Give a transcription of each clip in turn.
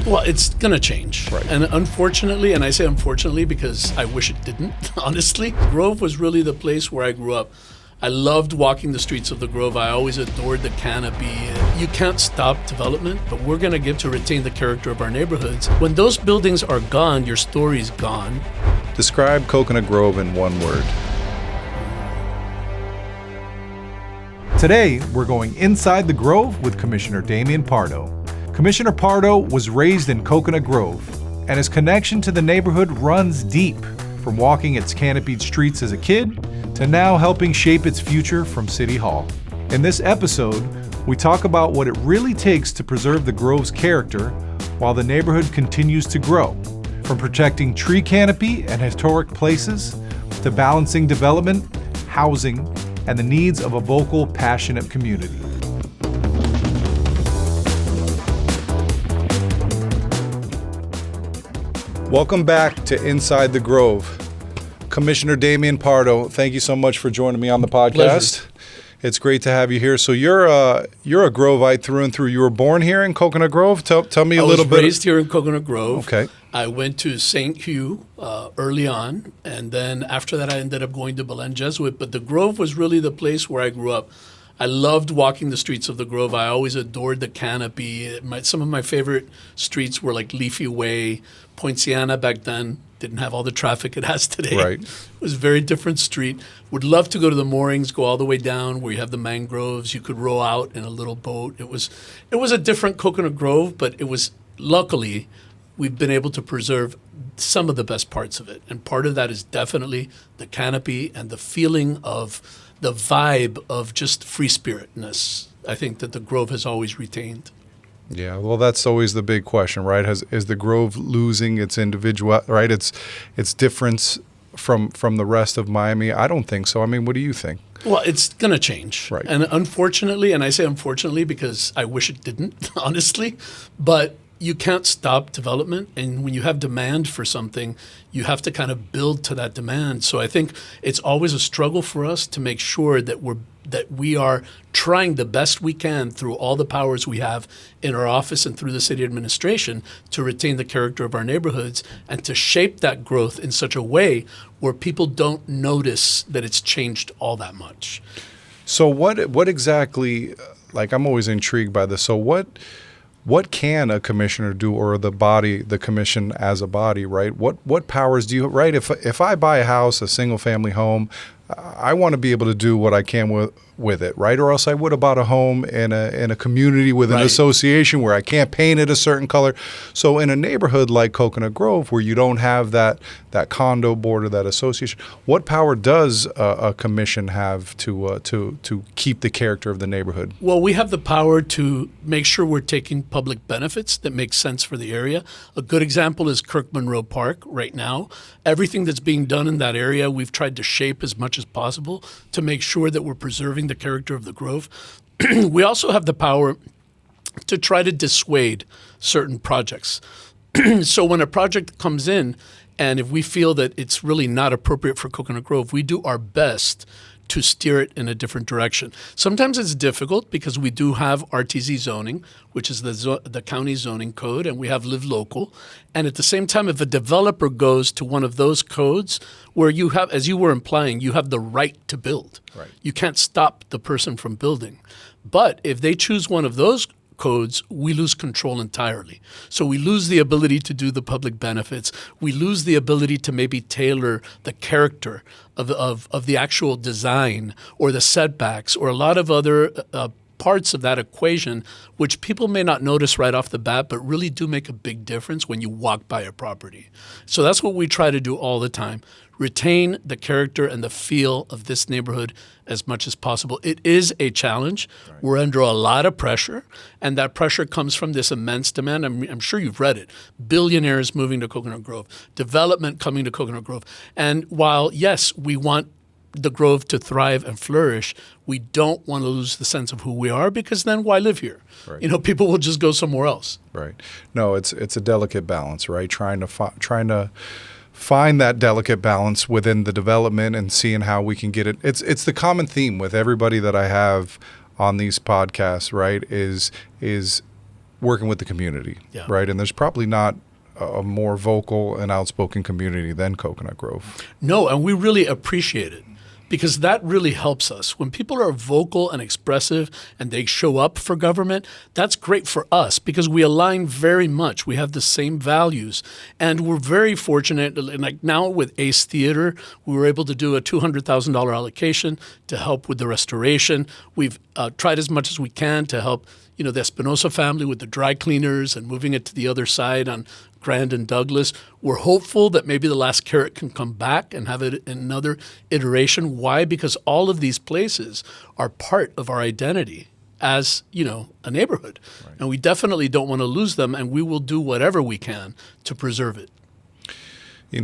Well, it's going to change. Right. And unfortunately, and I say unfortunately because I wish it didn't, honestly, Grove was really the place where I grew up. I loved walking the streets of the Grove. I always adored the canopy. You can't stop development, but we're going to give to retain the character of our neighborhoods. When those buildings are gone, your story's gone. Describe Coconut Grove in one word. Today, we're going inside the Grove with Commissioner Damian Pardo. Commissioner Pardo was raised in Coconut Grove, and his connection to the neighborhood runs deep, from walking its canopied streets as a kid to now helping shape its future from City Hall. In this episode, we talk about what it really takes to preserve the Grove's character while the neighborhood continues to grow, from protecting tree canopy and historic places to balancing development, housing, and the needs of a vocal, passionate community. Welcome back to Inside the Grove. Commissioner Damian Pardo, thank you so much for joining me on the podcast. Pleasure. It's great to have you here. So you're a Grovite through and through. You were born here in Coconut Grove. Tell me a little bit. I was raised here in Coconut Grove. Okay. I went to St. Hugh early on, and then after that I ended up going to Belen Jesuit. But the Grove was really the place where I grew up. I loved walking the streets of the Grove. I always adored the canopy. Some of my favorite streets were like Leafy Way, Poinciana back then. Didn't have all the traffic it has today. Right. It was a very different street. Would love to go to the moorings, go all the way down where you have the mangroves. You could row out in a little boat. It was a different Coconut Grove, but it was, luckily, we've been able to preserve some of the best parts of it. And part of that is definitely the canopy and the feeling of the vibe of just free spiritness. I think that the Grove has always retained. Yeah, well, that's always the big question, right? Is the Grove losing its individual, right? Its difference from the rest of Miami? I don't think so. I mean, what do you think? Well, it's going to change. Right. And unfortunately, and I say unfortunately because I wish it didn't, honestly, but you can't stop development. And when you have demand for something, you have to kind of build to that demand. So I think it's always a struggle for us to make sure that we are trying the best we can through all the powers we have in our office and through the city administration to retain the character of our neighborhoods and to shape that growth in such a way where people don't notice that it's changed all that much. So what exactly, like I'm always intrigued by this. So what can a commissioner do, or the commission as a body, right? What powers do you, right? If I buy a house, a single family home, I want to be able to do what I can with it, right? Or else I would have bought a home in a community with an association where I can't paint it a certain color. So in a neighborhood like Coconut Grove, where you don't have that condo board or that association, what power does a commission have to keep the character of the neighborhood? Well, we have the power to make sure we're taking public benefits that make sense for the area. A good example is Kirk Monroe Park right now. Everything that's being done in that area, we've tried to shape as much as possible to make sure that we're preserving the character of the Grove. We also have the power to try to dissuade certain projects. So when a project comes in, and if we feel that it's really not appropriate for Coconut Grove, we do our best to steer it in a different direction. Sometimes it's difficult because we do have RTZ zoning, which is the county zoning code, and we have live local. And at the same time, if a developer goes to one of those codes where you have, as you were implying, you have the right to build. Right. You can't stop the person from building. But if they choose one of those codes, we lose control entirely. So we lose the ability to do the public benefits. We lose the ability to maybe tailor the character of the actual design or the setbacks or a lot of other parts of that equation, which people may not notice right off the bat, but really do make a big difference when you walk by a property. So that's what we try to do all the time. Retain the character and the feel of this neighborhood as much as possible. It is a challenge. Right. We're under a lot of pressure, and that pressure comes from this immense demand. I'm sure you've read it. Billionaires moving to Coconut Grove, development coming to Coconut Grove. And while, yes, we want the Grove to thrive and flourish, we don't want to lose the sense of who we are, because then why live here? Right. You know, people will just go somewhere else. Right. No, it's a delicate balance, right? Trying to find that delicate balance within the development and seeing how we can get it. It's the common theme with everybody that I have on these podcasts, right? Is working with the community, Yeah. right? And there's probably not a more vocal and outspoken community than Coconut Grove. No, and we really appreciate it because that really helps us. When people are vocal and expressive and they show up for government, that's great for us because we align very much. We have the same values. And we're very fortunate. Like now with Ace Theater, we were able to do a $200,000 allocation to help with the restoration. We've tried as much as we can to help the Espinosa family with the dry cleaners and moving it to the other side on Grand and Douglas. We're hopeful that maybe the Last Carrot can come back and have it in another iteration. Why? Because all of these places are part of our identity as, a neighborhood. Right. And we definitely don't want to lose them, and we will do whatever we can to preserve it.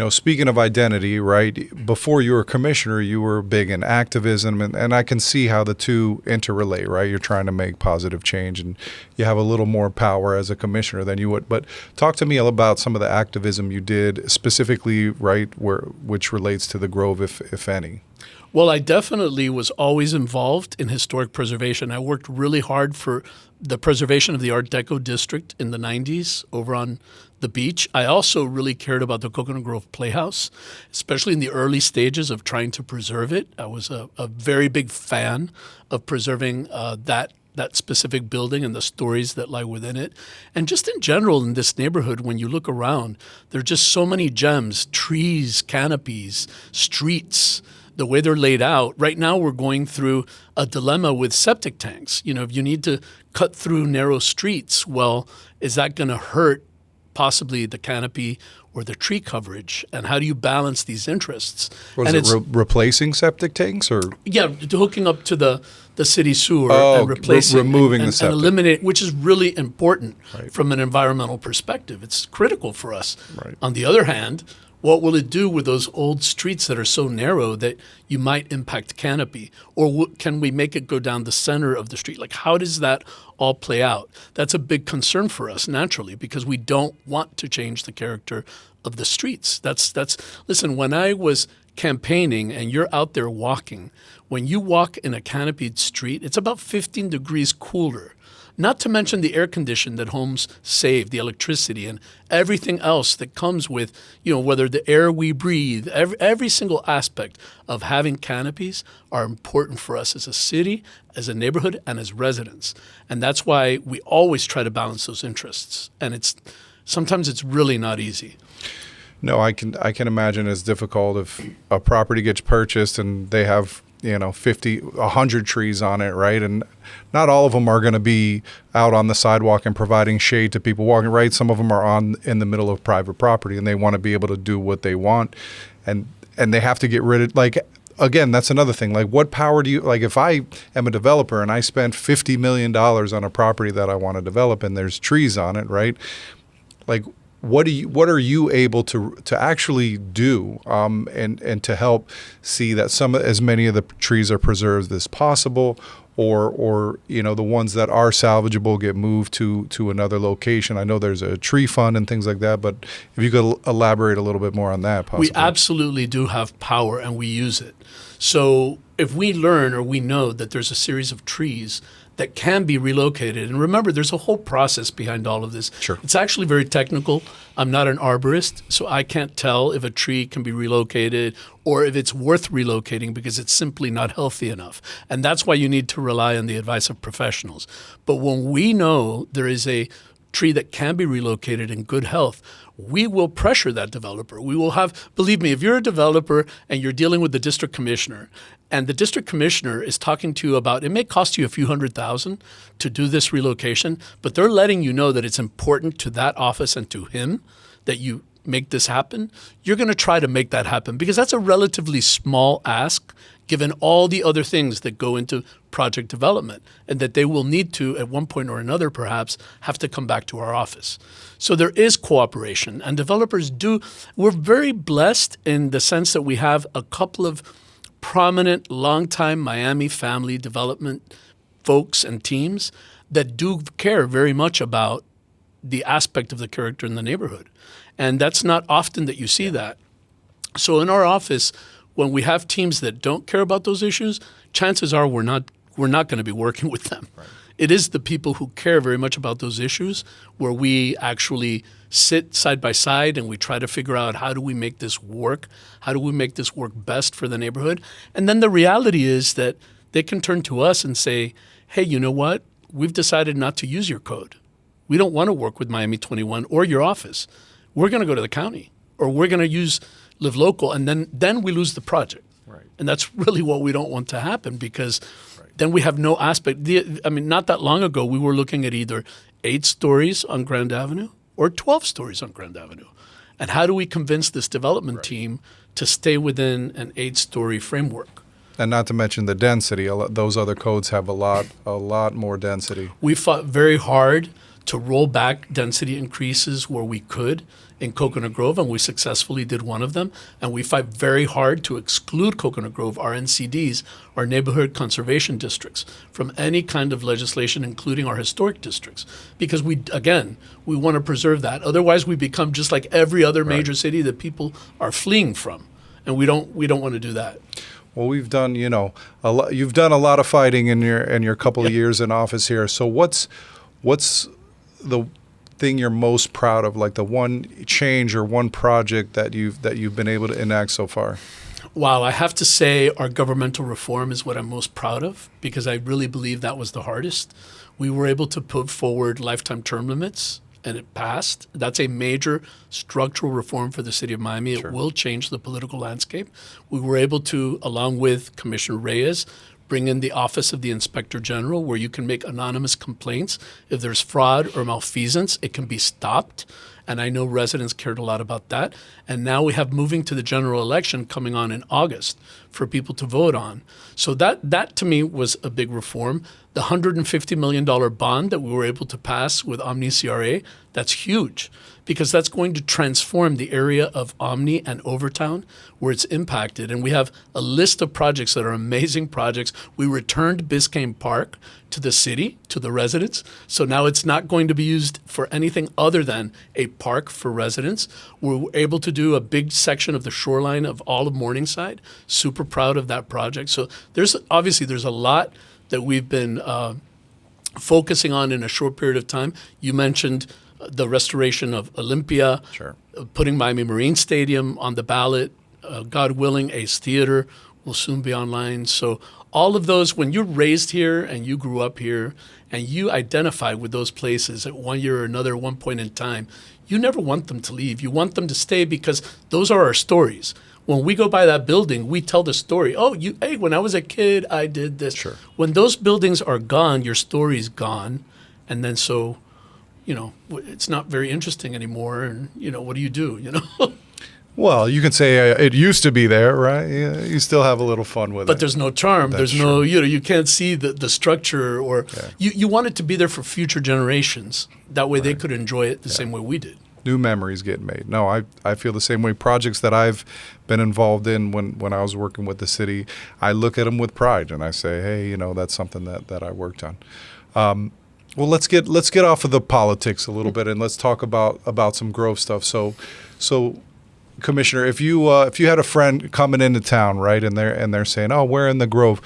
Speaking of identity, right, before you were commissioner, you were big in activism, and I can see how the two interrelate, right? You're trying to make positive change, and you have a little more power as a commissioner than you would. But talk to me about some of the activism you did specifically, right, which relates to the Grove, if any. Well, I definitely was always involved in historic preservation. I worked really hard for the preservation of the Art Deco district in the 90s over on the beach. I also really cared about the Coconut Grove Playhouse, especially in the early stages of trying to preserve it. I was a very big fan of preserving that specific building and the stories that lie within it. And just in general in this neighborhood, when you look around, there are just so many gems, trees, canopies, streets, the way they're laid out. Right now we're going through a dilemma with septic tanks. If you need to cut through narrow streets, well, is that going to hurt possibly the canopy or the tree coverage? And how do you balance these interests? Was it replacing septic tanks or? Yeah, hooking up to the city sewer and replacing, removing the septic. And eliminate, which is really important Right. from an environmental perspective. It's critical for us. Right. On the other hand, what will it do with those old streets that are so narrow that you might impact canopy? Or can we make it go down the center of the street? Like, how does that all play out? That's a big concern for us, naturally, because we don't want to change the character of the streets. Listen, when I was campaigning and you're out there walking, when you walk in a canopied street, it's about 15 degrees cooler. Not to mention the air condition that homes save, the electricity, and everything else that comes with, whether the air we breathe, every single aspect of having canopies are important for us as a city, as a neighborhood, and as residents. And that's why we always try to balance those interests. And sometimes it's really not easy. No, I can imagine it's difficult if a property gets purchased and they have 50, 100 trees on it, right? And not all of them are going to be out on the sidewalk and providing shade to people walking, right? Some of them are in the middle of private property and they want to be able to do what they want. And they have to get rid of, again, that's another thing. What power do you, if I am a developer and I spent $50 million on a property that I want to develop and there's trees on it, right? What are you able to actually do and to help see that as many of the trees are preserved as possible, or the ones that are salvageable get moved to another location? I know there's a tree fund and things like that, but if you could elaborate a little bit more on that, possibly. We absolutely do have power and we use it. So if we learn or we know that there's a series of trees that can be relocated. And remember, there's a whole process behind all of this. Sure. It's actually very technical. I'm not an arborist, so I can't tell if a tree can be relocated or if it's worth relocating because it's simply not healthy enough. And that's why you need to rely on the advice of professionals. But when we know there is a tree that can be relocated in good health, we will pressure that developer. We will have, believe me, if you're a developer and you're dealing with the district commissioner, and the district commissioner is talking to you about, it may cost you a few $100,000 to do this relocation, but they're letting you know that it's important to that office and to him that you make this happen, you're going to try to make that happen because that's a relatively small ask given all the other things that go into project development and that they will need to, at one point or another perhaps, have to come back to our office. So there is cooperation, and developers do. We're very blessed in the sense that we have a couple of prominent, longtime Miami family development folks and teams that do care very much about the aspect of the character in the neighborhood. And that's not often that you see that. So in our office, when we have teams that don't care about those issues, chances are we're not going to be working with them. Right. it is the people who care very much about those issues where we actually sit side by side and we try to figure out how do we make this work? How do we make this work best for the neighborhood? And then the reality is that they can turn to us and say, hey, you know what? We've decided not to use your code. We don't want to work with Miami 21 or your office. We're going to go to the county, or we're going to use Live Local, and then we lose the project. Right. And that's really what we don't want to happen, because then we have no aspect. Not that long ago, we were looking at either 8 stories on Grand Avenue or 12 stories on Grand Avenue. And how do we convince this development team to stay within an 8-story framework? And not to mention the density. Those other codes have a lot more density. We fought very hard to roll back density increases where we could in Coconut Grove, and we successfully did one of them. And we fight very hard to exclude Coconut Grove, our NCDs, our neighborhood conservation districts, from any kind of legislation, including our historic districts, because we want to preserve that. Otherwise, we become just like every other major city that people are fleeing from, and we don't want to do that. Well, we've done, you've done a lot of fighting in your couple of years in office here. So what's the thing you're most proud of, like the one change or one project that you've been able to enact so far? Wow, I have to say our governmental reform is what I'm most proud of, because I really believe that was the hardest. We were able to put forward lifetime term limits, and it passed. That's a major structural reform for the city of Miami. Sure. It will change the political landscape. We were able to, along with Commissioner Reyes, bring in the Office of the Inspector General, where you can make anonymous complaints. If there's fraud or malfeasance, it can be stopped. And I know residents cared a lot about that. And now we have moving to the general election coming on in August for people to vote on. So that to me was a big reform. The $150 million bond that we were able to pass with Omni CRA, that's huge, because that's going to transform the area of Omni and Overtown where it's impacted. And we have a list of projects that are amazing projects. We returned Biscayne Park to the city, to the residents. So now it's not going to be used for anything other than a park for residents. We're able to do a big section of the shoreline of all of Morningside. Super proud of that project. So there's a lot that we've been focusing on in a short period of time. You mentioned the restoration of Olympia, sure. Putting Miami Marine Stadium on the ballot, God willing, Ace Theater will soon be online. So all of those, when you're raised here and you grew up here and you identify with those places at one year or another, one point in time, you never want them to leave. You want them to stay, because those are our stories. When we go by that building, we tell the story. Oh, hey, when I was a kid, I did this. Sure. When those buildings are gone, your story's gone. And then so, it's not very interesting anymore. And, what do? Well, you can say it used to be there, right? Yeah, you still have a little fun with it. But there's no charm. That's there's no, you can't see the structure, or you want it to be there for future generations. That way they could enjoy it the same way we did. New memories get made. No, I feel the same way. Projects that I've been involved in when I was working with the city, I look at them with pride and I say, hey, that's something that I worked on. Well, let's get off of the politics a little bit and let's talk about some Grove stuff. So, Commissioner, if you had a friend coming into town, right, and they're saying, "Oh, where in the Grove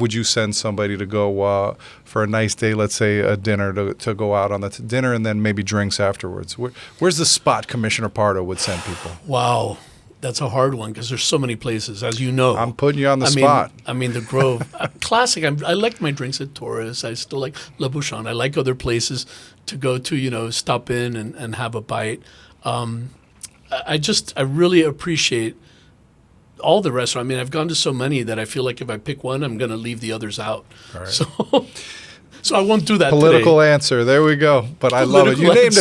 would you send somebody to go for a nice day? Let's say a dinner to go out on the dinner and then maybe drinks afterwards. Where's the spot Commissioner Pardo would send people?" Wow, that's a hard one, because there's so many places, as you know. I'm putting you on the spot. The Grove, classic. I like my drinks at Torres. I still like La Bouchon. I like other places to go to, stop in and have a bite. I really appreciate all the restaurants. I've gone to so many that I feel like if I pick one, I'm going to leave the others out. All right. So I won't do that Political today. answer. There we go. But I love it. You named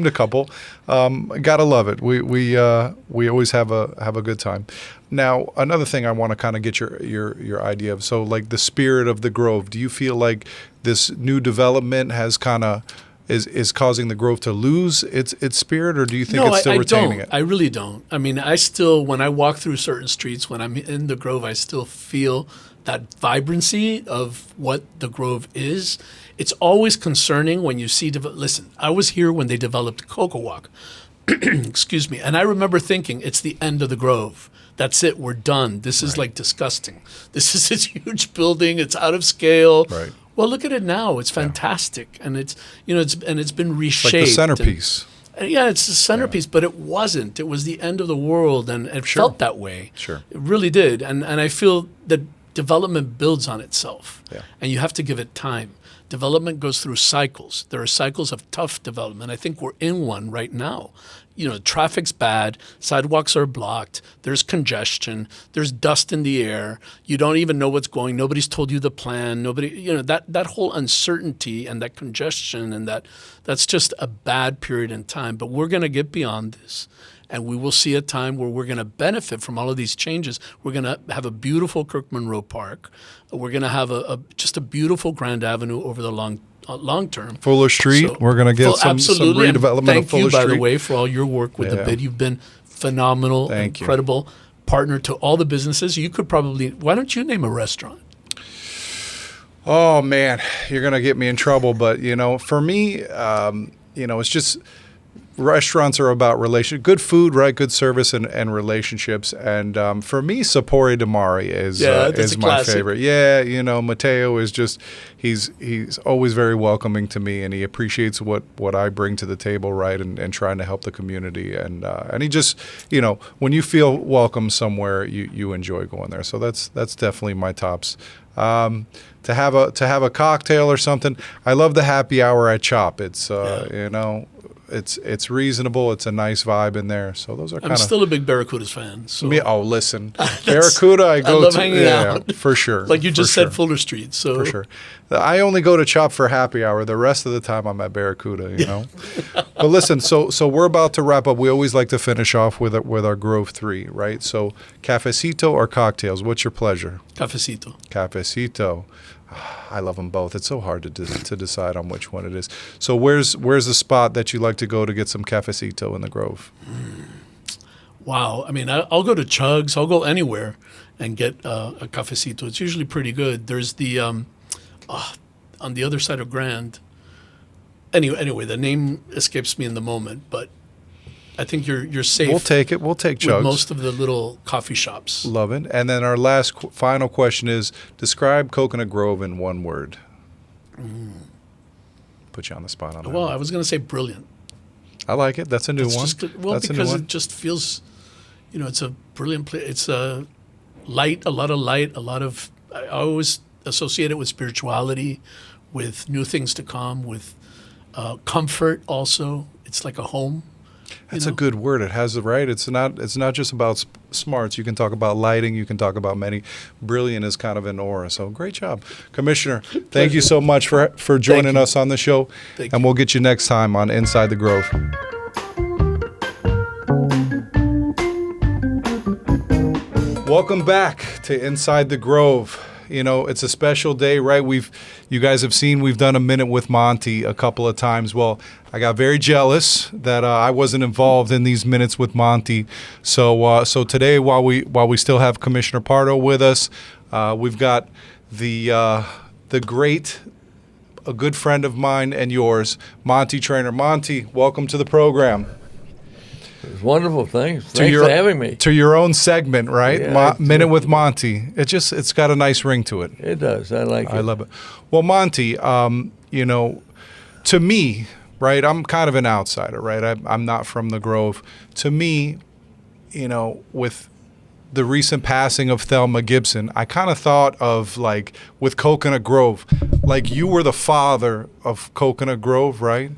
a couple. Gotta love it. We always have a good time. Now, another thing I want to kind of get your idea of. So, like the spirit of the Grove. Do you feel like this new development has kind of is causing the Grove to lose its spirit, or do you think it's still retaining it? I really don't. I still, when I walk through certain streets, when I'm in the Grove, I still feel that vibrancy of what the Grove is. It's always concerning when you see, listen, I was here when they developed Coco Walk, excuse me, and I remember thinking, it's the end of the Grove. That's it, we're done. This is like disgusting. This is this huge building, it's out of scale. Right. Well, look at it now. It's fantastic, and it's it's been reshaped. Like the centerpiece. Yeah, it's the centerpiece, but it wasn't. It was the end of the world, and it felt that way. Sure. It really did. And I feel that development builds on itself, Yeah. and you have to give it time. Development goes through cycles. There are cycles of tough development. I think we're in one right now. Traffic's bad, sidewalks are blocked, there's congestion, there's dust in the air, you don't even know what's going, nobody's told you the plan, that whole uncertainty and that congestion and that's just a bad period in time. But we're going to get beyond this, and we will see a time where we're going to benefit from all of these changes. We're going to have a beautiful Kirk Monroe Park. We're going to have just a beautiful Grand Avenue over the long term. Fuller Street. So, we're going to get some absolutely. And redevelopment of thank Fuller you, by Street. the way, for all your work with the bid. You've been phenomenal, Thank you. incredible partner to all the businesses. You could probably, why don't you name a restaurant? Oh man, you're going to get me in trouble. But for me, it's just restaurants are about good food, right? Good service and relationships. And for me, Sapore di Mare is my classic. favorite. Yeah, Matteo is just he's always very welcoming to me, and he appreciates what I bring to the table, right? And trying to help the community. And he just when you feel welcome somewhere, you enjoy going there. So that's definitely my tops. To have a cocktail or something, I love the happy hour at Chop. It's It's reasonable. It's a nice vibe in there. So those are kind I'm of. still a big Barracudas fan. So. Listen, Barracuda. I love hanging out for sure. Like you just said, sure. Fuller Street. So For sure. I only go to Chop for happy hour. The rest of the time I'm at Barracuda. But listen, so we're about to wrap up. We always like to finish off with our Grove 3, right? So cafecito or cocktails? What's your pleasure? Cafecito. Cafecito. I love them both. It's so hard to decide on which one it is. So where's the spot that you like to go to get some cafecito in the Grove? Wow. I mean, I'll go to Chugs. I'll go anywhere and get a cafecito. It's usually pretty good. There's the on the other side of Grand. Anyway, the name escapes me in the moment, but I think you're safe. We'll take it. We'll take Chugs. With most of the little coffee shops. Love it. And then our last final question is: describe Coconut Grove in one word. Put you on the spot on that. Well, I was going to say brilliant. I like it. That's a new one. Because it just feels, it's a brilliant place. It's a light, a lot of. I always associate it with spirituality, with new things to come, with comfort. Also, it's like a home. That's a good word. It has the right. It's not just about smarts. You can talk about lighting. You can talk about many. Brilliant is kind of an aura. So great job, Commissioner. Thank you so much for joining us on the show. And we'll get you next time on Inside the Grove. Welcome back to Inside the Grove. It's a special day, right? You guys have seen we've done a minute with Monty a couple of times. Well, I got very jealous that I wasn't involved in these minutes with Monty. So today, while we still have Commissioner Pardo with us, we've got the great, a good friend of mine and yours, Monty Trainer. Monty, welcome to the program. It's wonderful. Thanks for having me. To your own segment, right? Yeah, Minute with Monty. It's got a nice ring to it. It does. I like it. I love it. Well, Monty, to me, right, I'm kind of an outsider, right? I'm not from the Grove. To me, with the recent passing of Thelma Gibson, I kind of thought of, like, with Coconut Grove, like you were the father of Coconut Grove, right?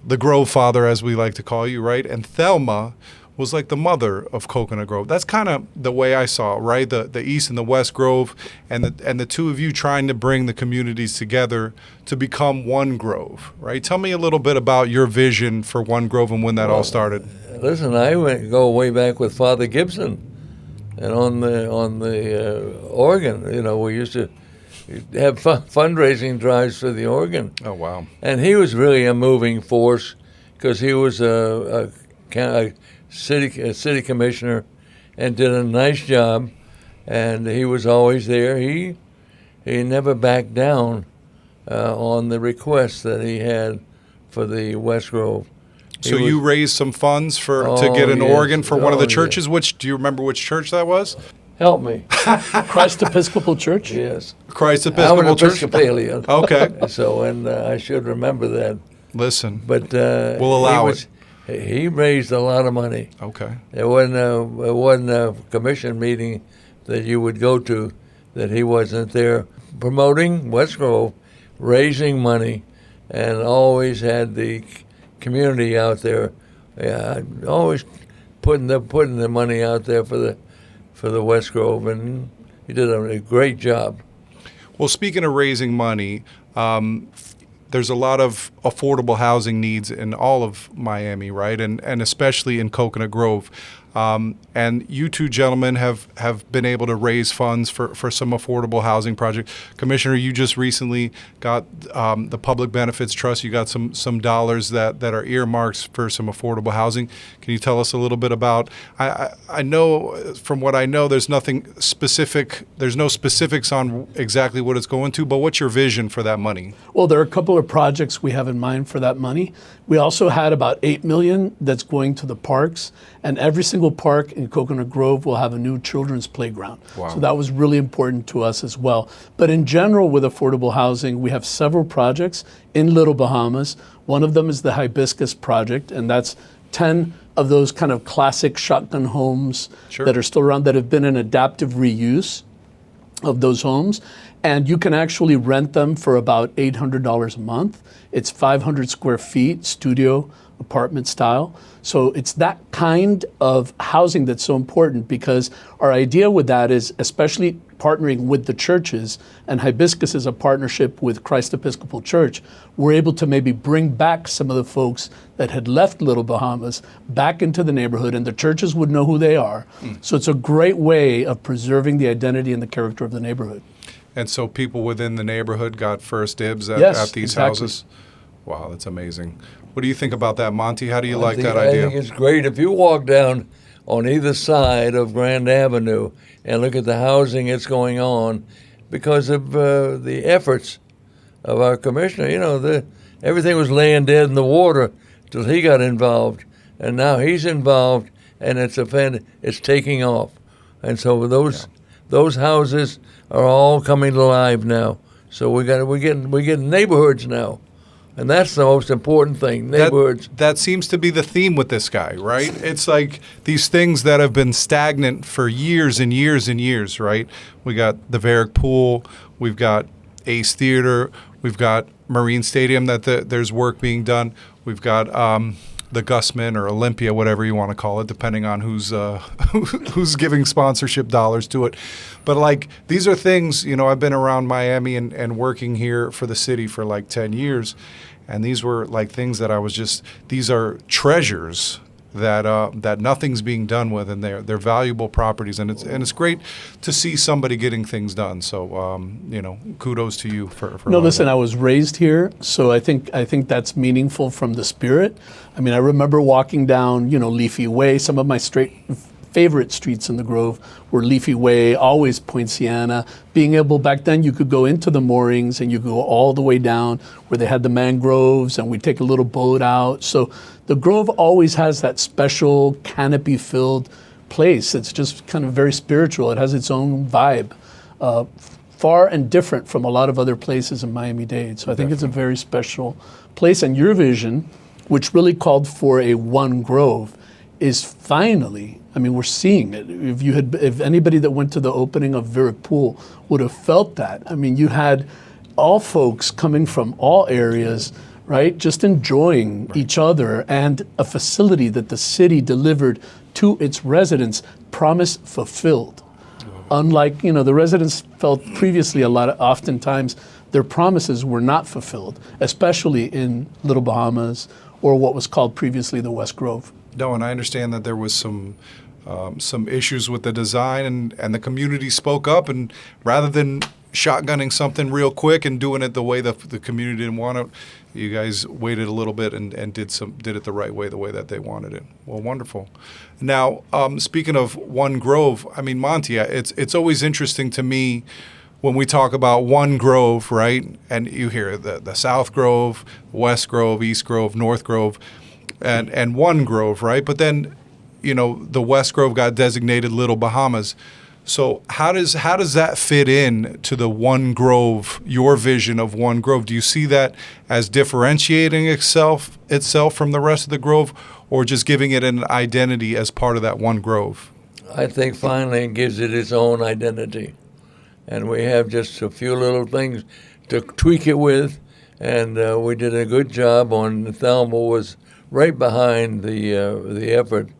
The Grove Father, as we like to call you, right? And Thelma was like the mother of Coconut Grove. That's kind of the way I saw it, right? The East and the West Grove, and the two of you trying to bring the communities together to become one Grove, right? Tell me a little bit about your vision for one Grove and when that all started. Listen, I go way back with Father Gibson, and on the organ. We used to have fundraising drives for the organ. Oh, wow. And he was really a moving force because he was a city commissioner and did a nice job, and he was always there. He never backed down on the requests that he had for the West Grove. So you raised some funds to get an organ for one of the churches. Yeah. Do you remember which church that was? Help me. Christ Episcopal Church? Yes. Christ I'm Episcopal an Church. Episcopalian. Okay. So, and I should remember that. Listen. But We'll allow it. He raised a lot of money. Okay. There wasn't a commission meeting that you would go to that he wasn't there promoting West Grove, raising money, and always had the community out there. Always putting the money out there for the West Grove, and he did a great job. Well, speaking of raising money, there's a lot of affordable housing needs in all of Miami, right? And especially in Coconut Grove. And you two gentlemen have been able to raise funds for some affordable housing projects. Commissioner, you just recently got the Public Benefits Trust. You got some dollars that are earmarked for some affordable housing. Can you tell us a little bit about? I know from what I know, there's nothing specific. There's no specifics on exactly what it's going to. But what's your vision for that money? Well, there are a couple of projects we have in mind for that money. We also had about $8 million that's going to the parks, and every single park in Coconut Grove will have a new children's playground. Wow. So that was really important to us as well. But in general, with affordable housing, we have several projects in Little Bahamas. One of them is the Hibiscus Project, and that's 10 of those kind of classic shotgun homes that are still around that have been an adaptive reuse of those homes. And you can actually rent them for about $800 a month. It's 500 square feet, studio, apartment style. So it's that kind of housing that's so important, because our idea with that is, especially partnering with the churches, and Hibiscus is a partnership with Christ Episcopal Church, we're able to maybe bring back some of the folks that had left Little Bahamas back into the neighborhood, and the churches would know who they are. So it's a great way of preserving the identity and the character of the neighborhood. And so people within the neighborhood got first dibs at these houses? Wow, that's amazing. What do you think about that, Monty? How do you like that idea? I think it's great. If you walk down on either side of Grand Avenue and look at the housing that's going on, because of the efforts of our commissioner, everything was laying dead in the water till he got involved, and now he's involved, and it's taking off, and so those houses are all coming alive now. So we're getting neighborhoods now. And that's the most important thing, neighborhoods. That seems to be the theme with this guy, right? It's like these things that have been stagnant for years and years and years, right? We got the Varick Pool, we've got Ace Theater, we've got Marine Stadium that there's work being done. We've got the Gusman or Olympia, whatever you want to call it, depending on who's giving sponsorship dollars to it. But like, these are things, I've been around Miami and working here for the city for like 10 years. And these were like things that these are treasures that nothing's being done with, and they're valuable properties, and it's great to see somebody getting things done. So kudos to you for No, listen, I was raised here, so I think that's meaningful from the spirit. I mean, I remember walking down Leafy Way. Some of my favorite streets in the Grove were Leafy Way, always Poinciana. Being able, back then, you could go into the moorings and you could go all the way down where they had the mangroves, and we'd take a little boat out. So the Grove always has that special canopy-filled place. It's just kind of very spiritual. It has its own vibe, far and different from a lot of other places in Miami-Dade. So I think it's a very special place. And your vision, which really called for a one Grove, is finally, I mean, we're seeing it. If anybody that went to the opening of Varick Pool would have felt that. I mean, you had all folks coming from all areas, right, just enjoying each other, and a facility that the city delivered to its residents, promise fulfilled. Unlike, the residents felt previously oftentimes their promises were not fulfilled, especially in Little Bahamas or what was called previously the West Grove. No, and I understand that there was some issues with the design, and the community spoke up, and rather than shotgunning something real quick and doing it the way the community didn't want it, you guys waited a little bit and did it the right way, the way that they wanted it. Well, wonderful. Now, speaking of One Grove, I mean, Monty, it's always interesting to me when we talk about One Grove, right? And you hear the South Grove, West Grove, East Grove, North Grove, and One Grove, right? But then, the West Grove got designated Little Bahamas. So how does that fit in to the One Grove, your vision of One Grove? Do you see that as differentiating itself from the rest of the Grove, or just giving it an identity as part of that One Grove? I think finally it gives it its own identity. And we have just a few little things to tweak it with. And we did a good job on Thelma was right behind the effort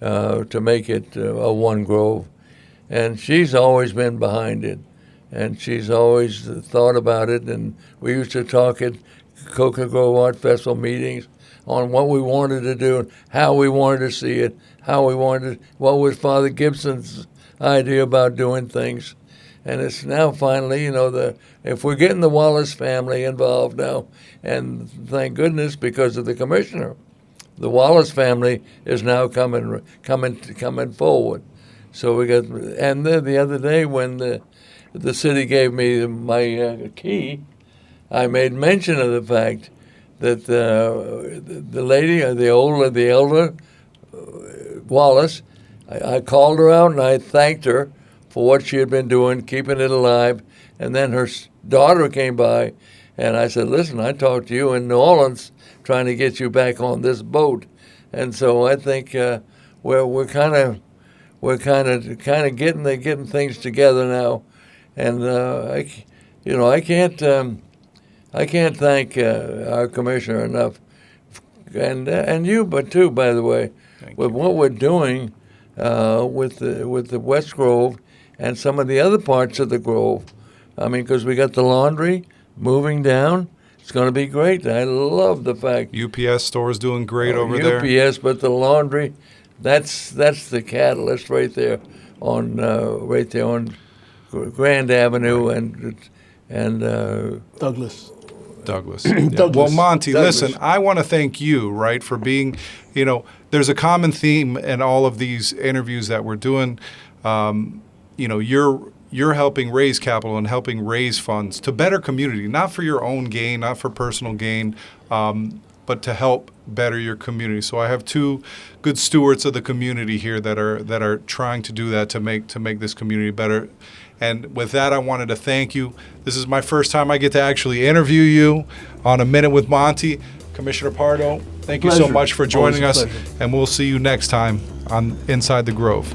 to make it a One Grove. And she's always been behind it, and she's always thought about it. And we used to talk at Coconut Grove Art Festival meetings on what we wanted to do, how we wanted to see it, what was Father Gibson's idea about doing things. And it's now finally, if we're getting the Wallace family involved now, and thank goodness because of the commissioner, the Wallace family is now coming forward. So we got, and then the other day when the city gave me my key, I made mention of the fact that the lady, the elder Wallace, I called her out and I thanked her for what she had been doing, keeping it alive. And then her daughter came by, and I said, "Listen, I talked to you in New Orleans, trying to get you back on this boat." And so I think we're kind of getting things together now, and I can't thank our commissioner enough, and you, but too, by the way, with what we're doing with the West Grove and some of the other parts of the Grove. I mean, because we got the laundry moving down. It's going to be great. I love the fact UPS store is doing great over there. UPS, but the laundry. That's the catalyst right there on Grand Avenue and Douglas. Douglas. Douglas. Well, Monty, Douglas. listen, I want to thank you, right, for being, there's a common theme in all of these interviews that we're doing. You're helping raise capital and helping raise funds to better community, not for your own gain, not for personal gain, but to help better your community. So I have two good stewards of the community here that are trying to do that to make this community better. And with that, I wanted to thank you. This is my first time I get to actually interview you on A Minute with Monty. Commissioner Pardo, thank you so Pleasure. much for joining Always us, a pleasure. and we'll see you next time on Inside the Grove.